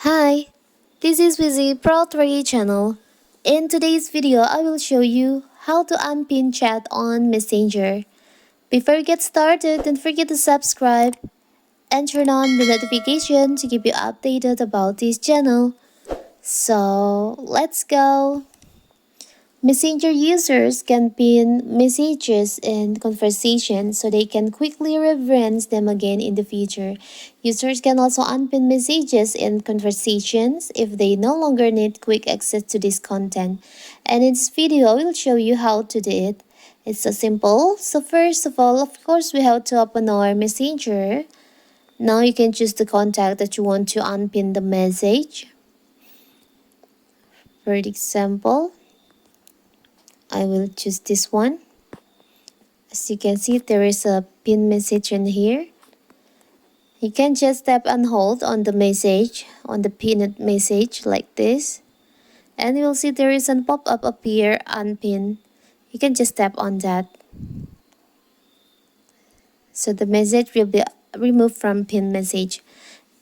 Hi, this is Wizzy Pro 3 channel. In today's video, I will show you how to unpin chat on Messenger. Before we get started, don't forget to subscribe and turn on the notification to keep you updated about this channel. So, let's go! Messenger users can pin messages in conversation so they can quickly reference them again in the future. Users can also unpin messages in conversations if they no longer need quick access to this content. And in this video, I will show you how to do it. It's so simple. So first of all, of course, we have to open our Messenger. Now you can choose the contact that you want to unpin the message. For example, I will choose this one. As you can see, there is a pin message in here. You can just tap and hold on the message, on the pinned message like this. And you will see there is a pop-up appear unpin. You can just tap on that. So the message will be removed from pin message.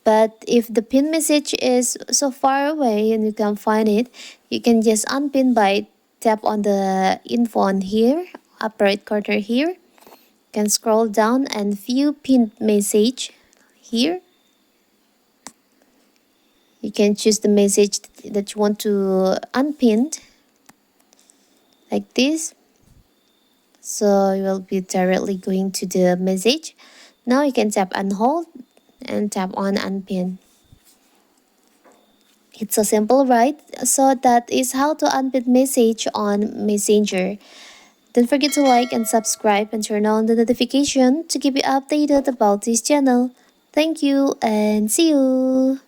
But if the pin message is so far away and you can't find it, you can just unpin by tap on the info on here, upper right corner here. You can scroll down and view pinned message here. You can choose the message that you want to unpin like this. So you will be directly going to the message. Now you can tap and hold and tap on unpin. It's so simple, right? So that is how to unpin message on Messenger. Don't forget to like and subscribe and turn on the notification to keep you updated about this channel. Thank you and see you!